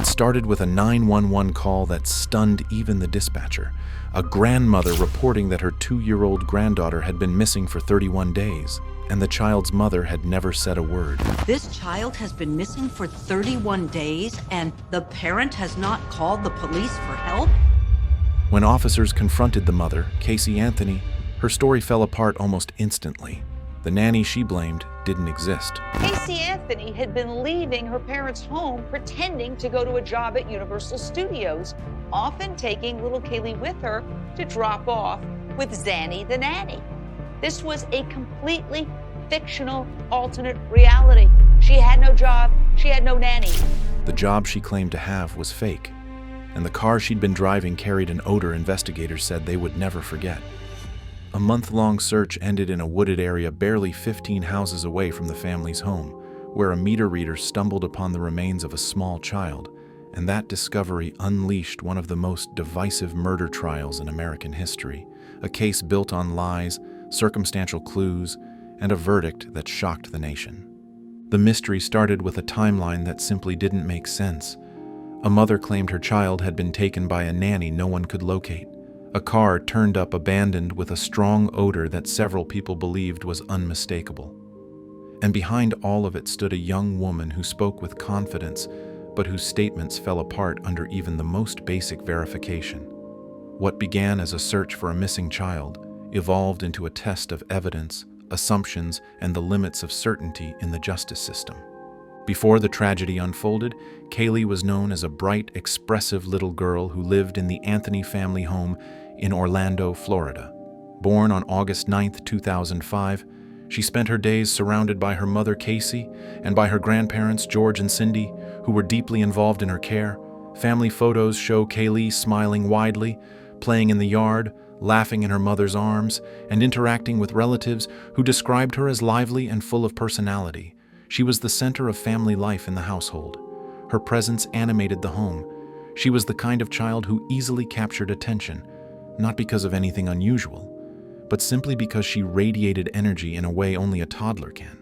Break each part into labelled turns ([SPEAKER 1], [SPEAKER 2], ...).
[SPEAKER 1] It started with a 911 call that stunned even the dispatcher. A grandmother reporting that her 2-year-old granddaughter had been missing for 31 days, and the child's mother had never said a word.
[SPEAKER 2] This child has been missing for 31 days, and the parent has not called the police for help?
[SPEAKER 1] When officers confronted the mother, Caylee Anthony, her story fell apart almost instantly. The nanny she blamed didn't exist.
[SPEAKER 3] Caylee Anthony had been leaving her parents' home pretending to go to a job at Universal Studios, often taking little Caylee with her to drop off with Zanny the nanny. This was a completely fictional alternate reality. She had no job, she had no nanny.
[SPEAKER 1] The job she claimed to have was fake, and the car she'd been driving carried an odor investigators said they would never forget. A month-long search ended in a wooded area barely 15 houses away from the family's home, where a meter reader stumbled upon the remains of a small child, and that discovery unleashed one of the most divisive murder trials in American history, a case built on lies, circumstantial clues, and a verdict that shocked the nation. The mystery started with a timeline that simply didn't make sense. A mother claimed her child had been taken by a nanny no one could locate. A car turned up abandoned with a strong odor that several people believed was unmistakable. And behind all of it stood a young woman who spoke with confidence, but whose statements fell apart under even the most basic verification. What began as a search for a missing child evolved into a test of evidence, assumptions, and the limits of certainty in the justice system. Before the tragedy unfolded, Caylee was known as a bright, expressive little girl who lived in the Anthony family home in Orlando, Florida. Born on August 9, 2005, she spent her days surrounded by her mother, Caylee, and by her grandparents, George and Cindy, who were deeply involved in her care. Family photos show Caylee smiling widely, playing in the yard, laughing in her mother's arms, and interacting with relatives who described her as lively and full of personality. She was the center of family life in the household. Her presence animated the home. She was the kind of child who easily captured attention, not because of anything unusual, but simply because she radiated energy in a way only a toddler can.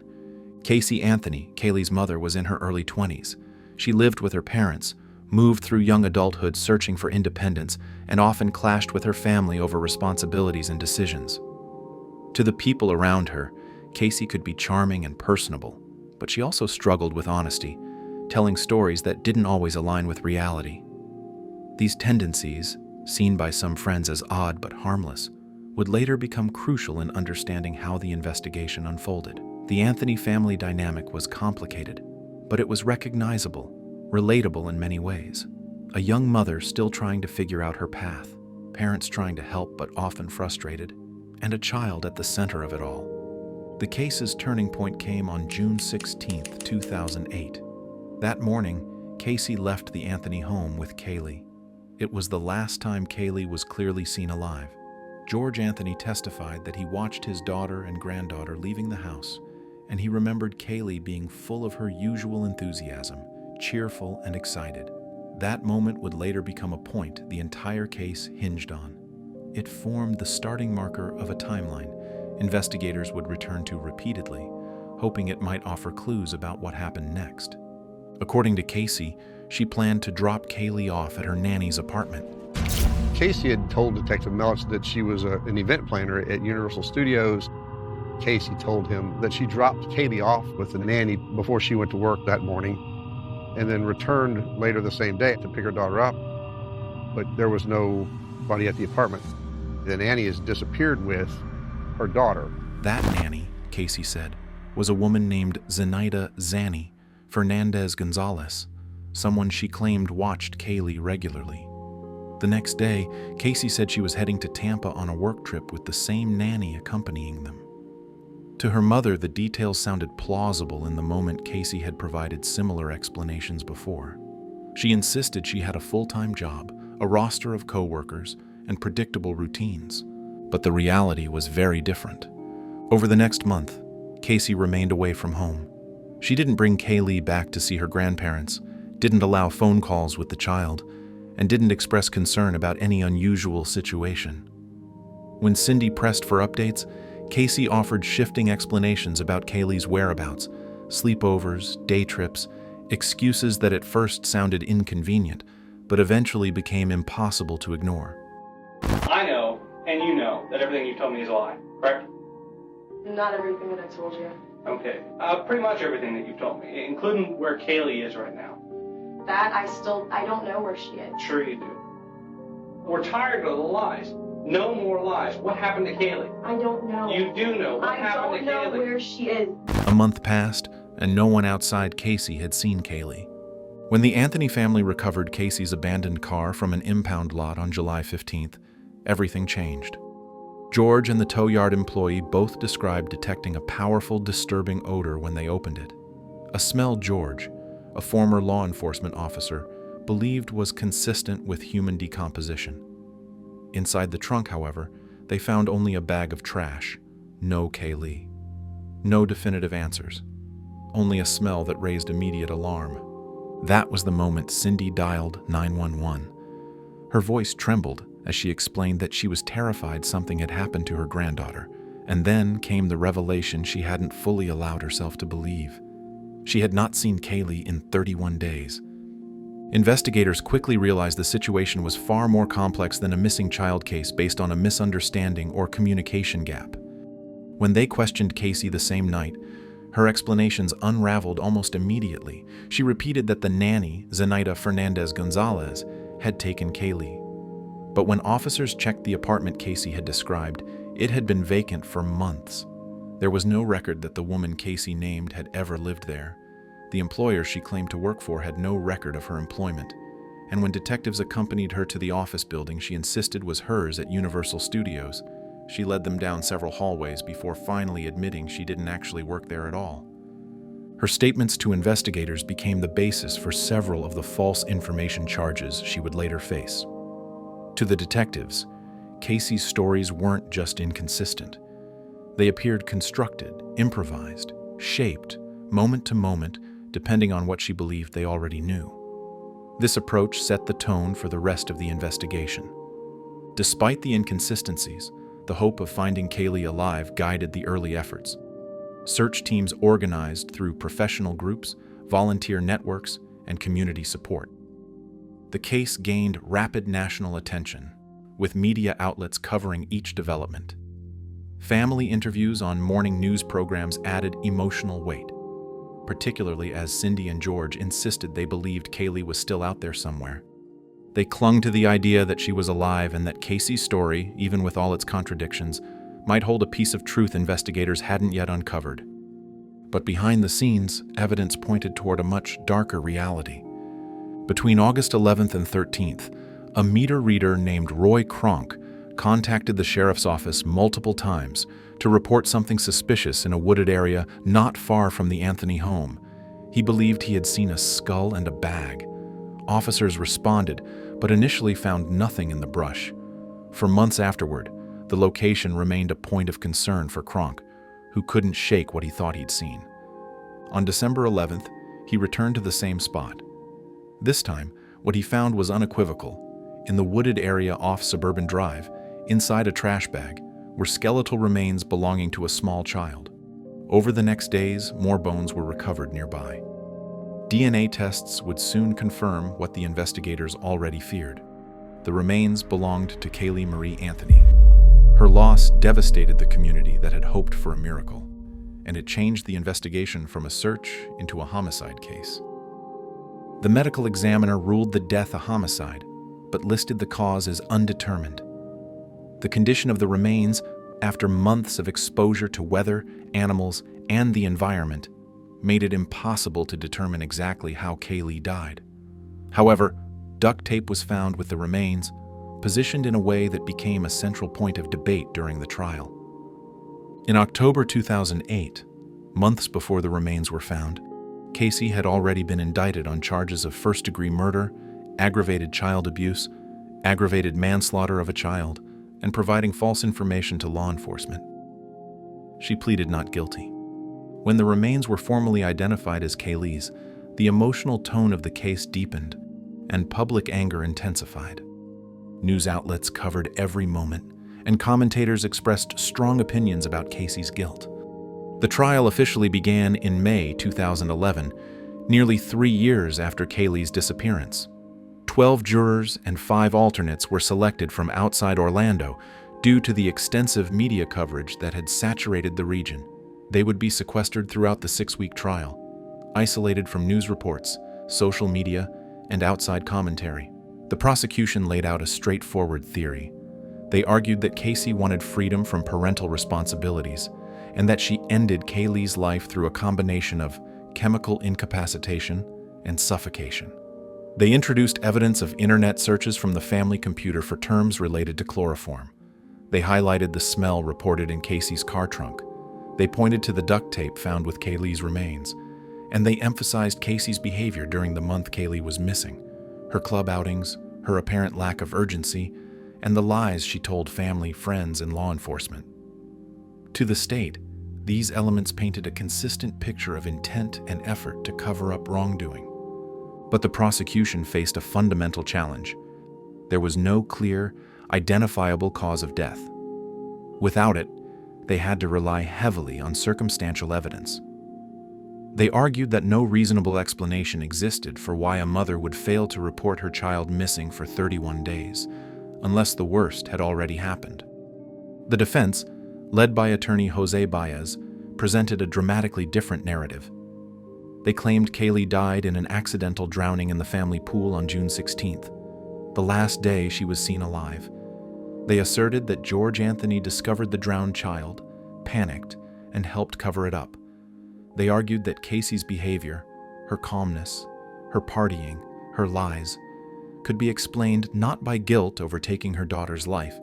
[SPEAKER 1] Caylee Anthony, Caylee's mother, was in her early 20s. She lived with her parents, moved through young adulthood searching for independence, and often clashed with her family over responsibilities and decisions. To the people around her, Caylee could be charming and personable, but she also struggled with honesty, telling stories that didn't always align with reality. These tendencies, seen by some friends as odd but harmless, would later become crucial in understanding how the investigation unfolded. The Anthony family dynamic was complicated, but it was recognizable, relatable in many ways. A young mother still trying to figure out her path, parents trying to help but often frustrated, and a child at the center of it all. The case's turning point came on June 16, 2008. That morning, Caylee left the Anthony home with Caylee. It was the last time Caylee was clearly seen alive. George Anthony testified that he watched his daughter and granddaughter leaving the house, and he remembered Caylee being full of her usual enthusiasm, cheerful and excited. That moment would later become a point the entire case hinged on. It formed the starting marker of a timeline investigators would return to repeatedly, hoping it might offer clues about what happened next. According to Caylee, she planned to drop Caylee off at her nanny's apartment.
[SPEAKER 4] Caylee had told Detective Mellis that she was an event planner at Universal Studios. Caylee told him that she dropped Caylee off with the nanny before she went to work that morning, and then returned later the same day to pick her daughter up, but there was nobody at the apartment. The nanny has disappeared with her daughter.
[SPEAKER 1] That nanny, Caylee said, was a woman named Zenaida Zanny Fernandez Gonzalez, someone she claimed watched Caylee regularly. The next day, Caylee said she was heading to Tampa on a work trip with the same nanny accompanying them. To her mother, the details sounded plausible in the moment Caylee had provided similar explanations before. She insisted she had a full-time job, a roster of co-workers, and predictable routines. But the reality was very different. Over the next month, Caylee remained away from home. She didn't bring Caylee back to see her grandparents, didn't allow phone calls with the child, and didn't express concern about any unusual situation. When Cindy pressed for updates, Caylee offered shifting explanations about Caylee's whereabouts, sleepovers, day trips, excuses that at first sounded inconvenient, but eventually became impossible to ignore.
[SPEAKER 5] I know, and you know, that everything you told me is a lie, correct?
[SPEAKER 6] Not everything that I told you.
[SPEAKER 5] Okay, pretty much everything that you've told me, including where Caylee is right now.
[SPEAKER 6] That I don't know where she is.
[SPEAKER 5] Sure you do. We're tired of the lies. No more lies. What happened to Caylee?
[SPEAKER 6] I don't know.
[SPEAKER 5] You do know. What happened to Caylee?
[SPEAKER 6] I don't know where she is.
[SPEAKER 1] A month passed, and no one outside Casey had seen Caylee. When the Anthony family recovered Casey's abandoned car from an impound lot on July 15th, everything changed. George and the tow yard employee both described detecting a powerful, disturbing odor when they opened it. A smell George, a former law enforcement officer, believed was consistent with human decomposition. Inside the trunk, however, they found only a bag of trash, no Caylee. No definitive answers, only a smell that raised immediate alarm. That was the moment Cindy dialed 911. Her voice trembled as she explained that she was terrified something had happened to her granddaughter, and then came the revelation she hadn't fully allowed herself to believe. She had not seen Caylee in 31 days. Investigators quickly realized the situation was far more complex than a missing child case based on a misunderstanding or communication gap. When they questioned Casey the same night, her explanations unraveled almost immediately. She repeated that the nanny, Zenaida Fernandez-Gonzalez, had taken Caylee. But when officers checked the apartment Casey had described, it had been vacant for months. There was no record that the woman Casey named had ever lived there. The employer she claimed to work for had no record of her employment, and when detectives accompanied her to the office building she insisted was hers at Universal Studios, she led them down several hallways before finally admitting she didn't actually work there at all. Her statements to investigators became the basis for several of the false information charges she would later face. To the detectives, Casey's stories weren't just inconsistent. They appeared constructed, improvised, shaped, moment to moment, depending on what she believed they already knew. This approach set the tone for the rest of the investigation. Despite the inconsistencies, the hope of finding Caylee alive guided the early efforts. Search teams organized through professional groups, volunteer networks, and community support. The case gained rapid national attention, with media outlets covering each development. Family interviews on morning news programs added emotional weight, particularly as Cindy and George insisted they believed Caylee was still out there somewhere. They clung to the idea that she was alive and that Casey's story, even with all its contradictions, might hold a piece of truth investigators hadn't yet uncovered. But behind the scenes, evidence pointed toward a much darker reality. Between August 11th and 13th, a meter reader named Roy Kronk contacted the sheriff's office multiple times to report something suspicious in a wooded area not far from the Anthony home. He believed he had seen a skull and a bag. Officers responded, but initially found nothing in the brush. For months afterward, the location remained a point of concern for Kronk, who couldn't shake what he thought he'd seen. On December 11th, he returned to the same spot. This time, what he found was unequivocal. In the wooded area off Suburban Drive, inside a trash bag, were skeletal remains belonging to a small child. Over the next days, more bones were recovered nearby. DNA tests would soon confirm what the investigators already feared. The remains belonged to Caylee Marie Anthony. Her loss devastated the community that had hoped for a miracle, and it changed the investigation from a search into a homicide case. The medical examiner ruled the death a homicide, but listed the cause as undetermined. The condition of the remains, after months of exposure to weather, animals, and the environment, made it impossible to determine exactly how Caylee died. However, duct tape was found with the remains, positioned in a way that became a central point of debate during the trial. In October 2008, months before the remains were found, Casey had already been indicted on charges of first-degree murder, aggravated child abuse, aggravated manslaughter of a child, and providing false information to law enforcement. She pleaded not guilty. When the remains were formally identified as Caylee's, the emotional tone of the case deepened, and public anger intensified. News outlets covered every moment, and commentators expressed strong opinions about Casey's guilt. The trial officially began in May 2011, nearly 3 years after Caylee's disappearance. 12 jurors and 5 alternates were selected from outside Orlando due to the extensive media coverage that had saturated the region. They would be sequestered throughout the 6-week trial, isolated from news reports, social media, and outside commentary. The prosecution laid out a straightforward theory. They argued that Casey wanted freedom from parental responsibilities and that she ended Caylee's life through a combination of chemical incapacitation and suffocation. They introduced evidence of internet searches from the family computer for terms related to chloroform. They highlighted the smell reported in Casey's car trunk. They pointed to the duct tape found with Caylee's remains, and they emphasized Casey's behavior during the month Caylee was missing, her club outings, her apparent lack of urgency, and the lies she told family, friends, and law enforcement. To the state, these elements painted a consistent picture of intent and effort to cover up wrongdoing. But the prosecution faced a fundamental challenge. There was no clear, identifiable cause of death. Without it, they had to rely heavily on circumstantial evidence. They argued that no reasonable explanation existed for why a mother would fail to report her child missing for 31 days, unless the worst had already happened. The defense, led by attorney Jose Baez, presented a dramatically different narrative. They claimed Caylee died in an accidental drowning in the family pool on June 16th, the last day she was seen alive. They asserted that George Anthony discovered the drowned child, panicked, and helped cover it up. They argued that Casey's behavior, her calmness, her partying, her lies, could be explained not by guilt over taking her daughter's life,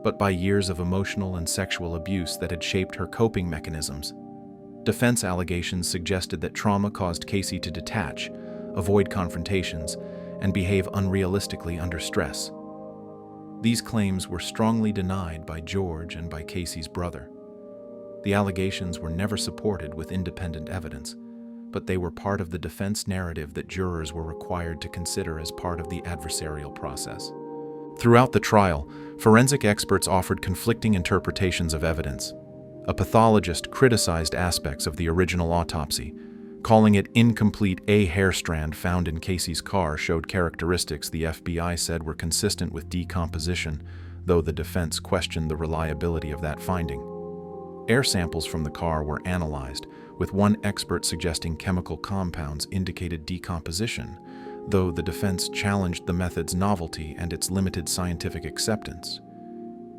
[SPEAKER 1] but by years of emotional and sexual abuse that had shaped her coping mechanisms. Defense allegations suggested that trauma caused Casey to detach, avoid confrontations, and behave unrealistically under stress. These claims were strongly denied by George and by Casey's brother. The allegations were never supported with independent evidence, but they were part of the defense narrative that jurors were required to consider as part of the adversarial process. Throughout the trial, forensic experts offered conflicting interpretations of evidence. A pathologist criticized aspects of the original autopsy, calling it incomplete. A hair strand found in Casey's car showed characteristics the FBI said were consistent with decomposition, though the defense questioned the reliability of that finding. Air samples from the car were analyzed, with one expert suggesting chemical compounds indicated decomposition, though the defense challenged the method's novelty and its limited scientific acceptance.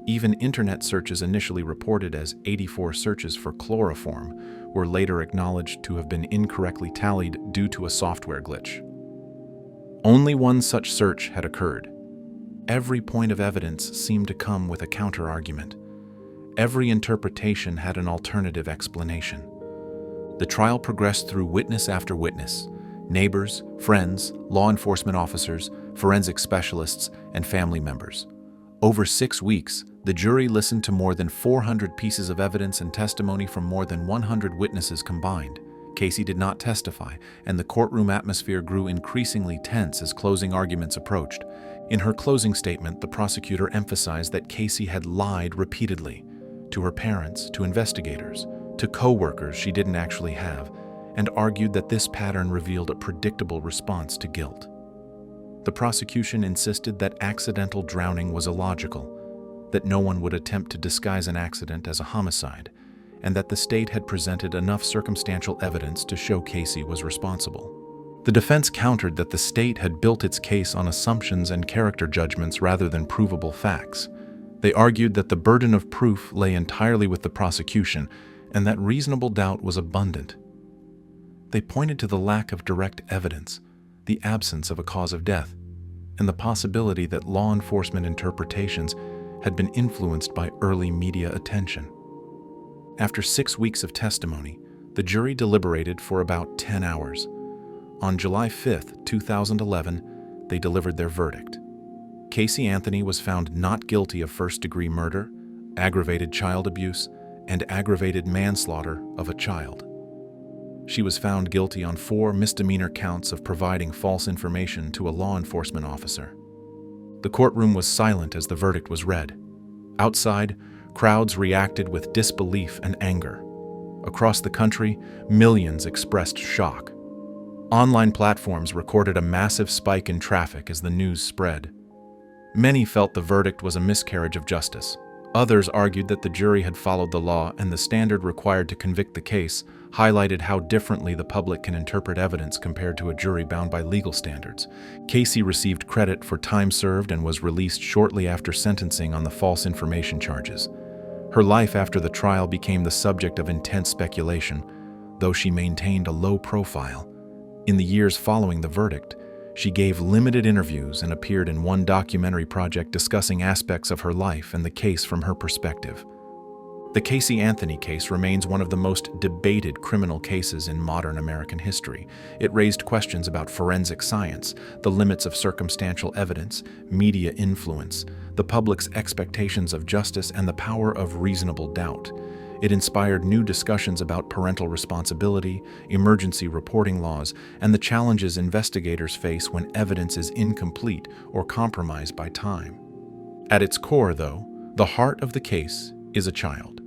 [SPEAKER 1] Even internet searches initially reported as 84 searches for chloroform were later acknowledged to have been incorrectly tallied due to a software glitch. Only one such search had occurred. Every point of evidence seemed to come with a counter-argument. Every interpretation had an alternative explanation. The trial progressed through witness after witness, neighbors, friends, law enforcement officers, forensic specialists, and family members. Over 6 weeks, the jury listened to more than 400 pieces of evidence and testimony from more than 100 witnesses combined. Casey did not testify, and the courtroom atmosphere grew increasingly tense as closing arguments approached. In her closing statement, the prosecutor emphasized that Casey had lied repeatedly to her parents, to investigators, to co-workers she didn't actually have, and argued that this pattern revealed a predictable response to guilt. The prosecution insisted that accidental drowning was illogical, that no one would attempt to disguise an accident as a homicide, and that the state had presented enough circumstantial evidence to show Casey was responsible. The defense countered that the state had built its case on assumptions and character judgments rather than provable facts. They argued that the burden of proof lay entirely with the prosecution and that reasonable doubt was abundant. They pointed to the lack of direct evidence, the absence of a cause of death, and the possibility that law enforcement interpretations had been influenced by early media attention. After 6 weeks of testimony, the jury deliberated for about 10 hours. On July 5, 2011, they delivered their verdict. Caylee Anthony was found not guilty of first-degree murder, aggravated child abuse, and aggravated manslaughter of a child. She was found guilty on 4 misdemeanor counts of providing false information to a law enforcement officer. The courtroom was silent as the verdict was read. Outside, crowds reacted with disbelief and anger. Across the country, millions expressed shock. Online platforms recorded a massive spike in traffic as the news spread. Many felt the verdict was a miscarriage of justice. Others argued that the jury had followed the law and the standard required to convict the case highlighted how differently the public can interpret evidence compared to a jury bound by legal standards. Caylee received credit for time served and was released shortly after sentencing on the false information charges. Her life after the trial became the subject of intense speculation, though she maintained a low profile. In the years following the verdict, she gave limited interviews and appeared in one documentary project discussing aspects of her life and the case from her perspective. The Caylee Anthony case remains one of the most debated criminal cases in modern American history. It raised questions about forensic science, the limits of circumstantial evidence, media influence, the public's expectations of justice, and the power of reasonable doubt. It inspired new discussions about parental responsibility, emergency reporting laws, and the challenges investigators face when evidence is incomplete or compromised by time. At its core, though, the heart of the case is a child,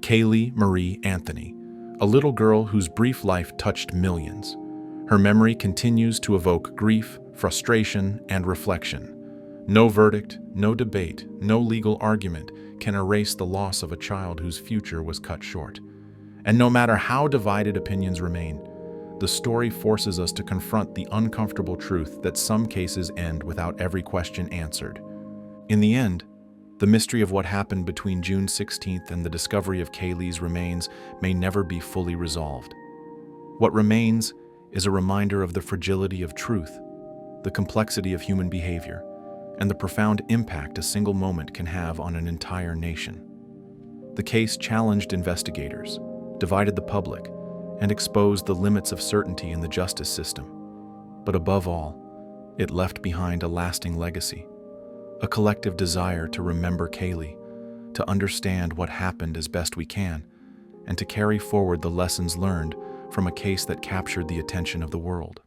[SPEAKER 1] Caylee Marie Anthony, a little girl whose brief life touched millions. Her memory continues to evoke grief, frustration, and reflection. No verdict, no debate, no legal argument can erase the loss of a child whose future was cut short. And no matter how divided opinions remain, the story forces us to confront the uncomfortable truth that some cases end without every question answered. In the end, the mystery of what happened between June 16th and the discovery of Caylee's remains may never be fully resolved. What remains is a reminder of the fragility of truth, the complexity of human behavior, and the profound impact a single moment can have on an entire nation. The case challenged investigators, divided the public, and exposed the limits of certainty in the justice system. But above all, it left behind a lasting legacy, a collective desire to remember Caylee, to understand what happened as best we can, and to carry forward the lessons learned from a case that captured the attention of the world.